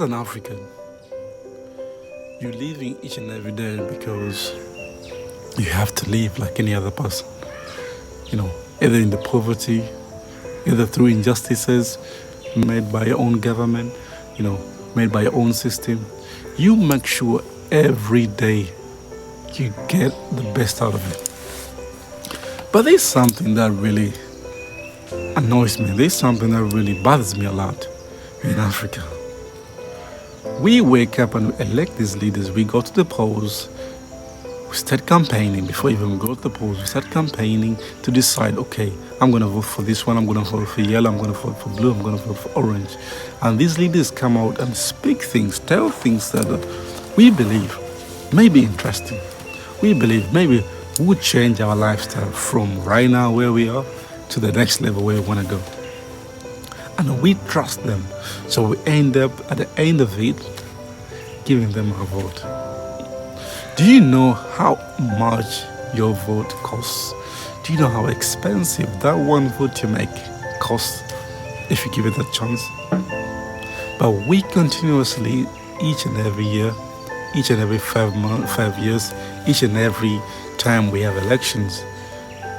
an African, you're living each and every day because you have to live like any other person. Either in the poverty, either through injustices made by your own government, made by your own system. You make sure every day you get the best out of it. But there's something that really annoys me. There's something that really bothers me a lot in Africa. We wake up and we elect these leaders. We go to the polls. We start campaigning. Before even we go to the polls, we start campaigning to decide, okay, I'm going to vote for this one, I'm going to vote for yellow, I'm going to vote for blue, I'm going to vote for orange. And these leaders come out and speak things, tell things that we believe may be interesting. We believe maybe would change our lifestyle from right now where we are to the next level where we want to go. And we trust them. So we end up at the end of it giving them our vote. Do you know how much your vote costs? Do you know how expensive that one vote you make costs if you give it a chance? But we continuously, each and every year, each and every 5 years, each and every time we have elections,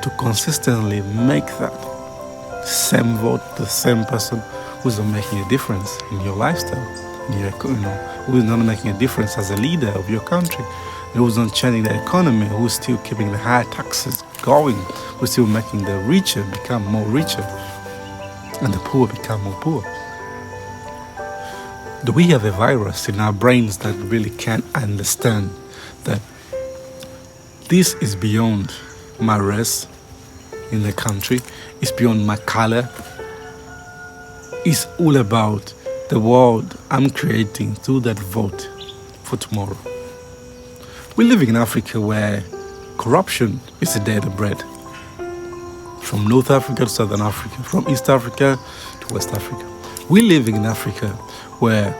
to consistently make that same vote, the same person who's not making a difference in your lifestyle, who is not making a difference as a leader of your country, who's not changing the economy, who's still keeping the high taxes going, who's still making the richer become more richer and the poor become more poor. Do we have a virus in our brains that really can't understand that this is beyond my race in the country, it's beyond my color, it's all about the world I'm creating through that vote for tomorrow? We're living in Africa where corruption is a daily bread. From North Africa to Southern Africa, from East Africa to West Africa. We're living in Africa where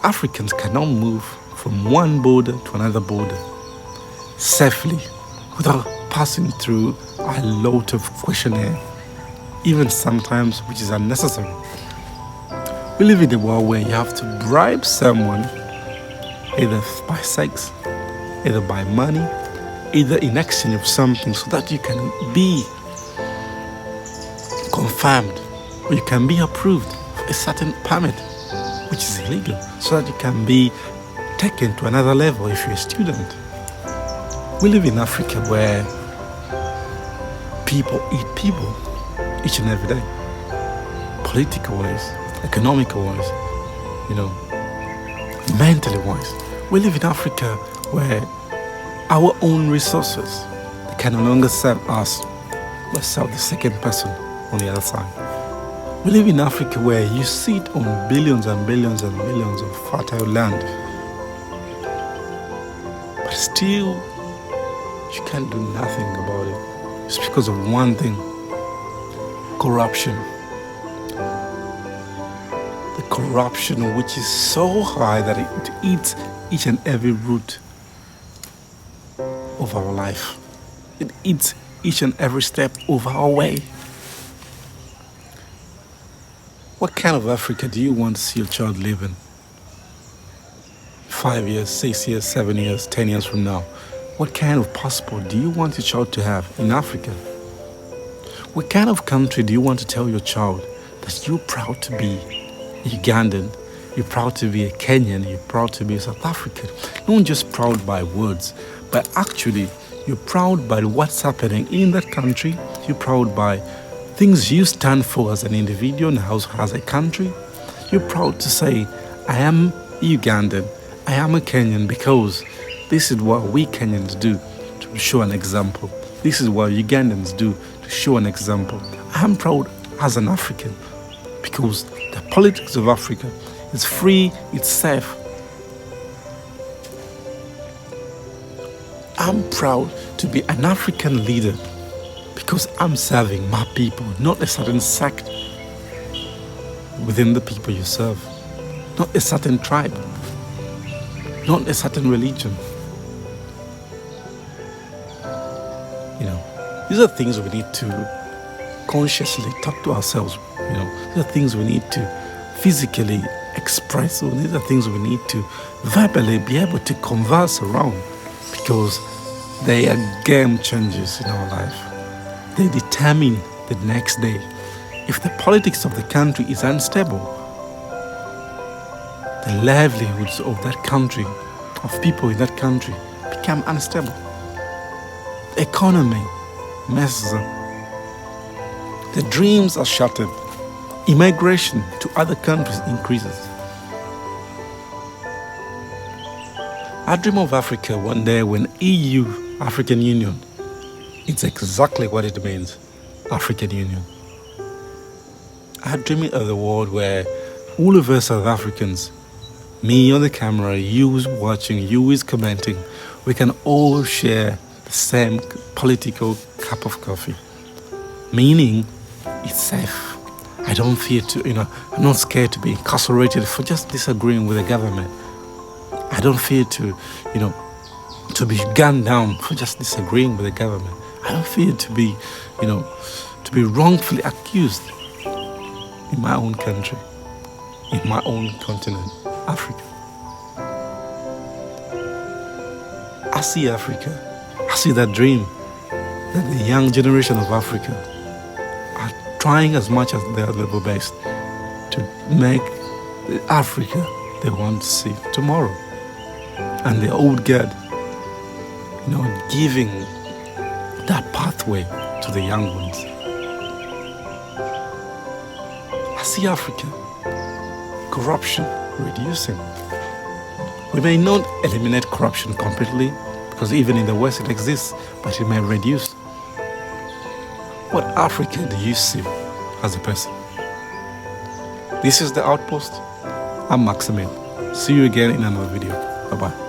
Africans cannot move from one border to another border safely without passing through a lot of questionnaire, even sometimes which is unnecessary. We live in a world where you have to bribe someone either by sex, either by money, either in exchange of something so that you can be confirmed or you can be approved for a certain permit, which is illegal, so that you can be taken to another level if you're a student. We live in Africa where people eat people each and every day, political wise, economical wise, mentally wise. We live in Africa where our own resources can no longer serve us, but serve the second person on the other side. We live in Africa where you sit on billions and billions and billions of fertile land, but still you can't do nothing about it. It's because of one thing: corruption. The corruption which is so high that it eats each and every root of our life. It eats each and every step of our way. What kind of Africa do you want to see your child live in? 5 years, 6 years, 7 years, 10 years from now? What kind of passport do you want your child to have in Africa? What kind of country do you want to tell your child that you're proud to be a Ugandan, you're proud to be a Kenyan, you're proud to be a South African? Not just proud by words, but actually you're proud by what's happening in that country. You're proud by things you stand for as an individual and as a country. You're proud to say, I am Ugandan, I am a Kenyan because this is what we Kenyans do to show an example. This is what Ugandans do to show an example. I am proud as an African because the politics of Africa is free, it's safe. I'm proud to be an African leader because I'm serving my people, not a certain sect within the people you serve, not a certain tribe, not a certain religion. These are things we need to consciously talk to ourselves. These are things we need to physically express. So these are things we need to verbally be able to converse around, because they are game changers in our life. They determine the next day. If the politics of the country is unstable, the livelihoods of that country, of people in that country, become unstable. The economy messes up. The dreams are shattered. Immigration to other countries increases. I dream of Africa one day when EU, African Union, it's exactly what it means, African Union. I dream of the world where all of us as Africans, me on the camera, you who's watching, you who's commenting, we can all share the same political cup of coffee. Meaning, it's safe. I don't fear to, I'm not scared to be incarcerated for just disagreeing with the government. I don't fear to be gunned down for just disagreeing with the government. I don't fear to be, to be wrongfully accused in my own country, in my own continent, Africa. I see Africa. I see that dream that the young generation of Africa are trying as much as they are level-based to make Africa they want to see tomorrow. And the old guard, giving that pathway to the young ones. I see Africa, corruption reducing. We may not eliminate corruption completely, because even in the West it exists, but it may reduce. What Africa do you see as a person? This is The Outpost. I'm Maximil. See you again in another video. Bye-bye.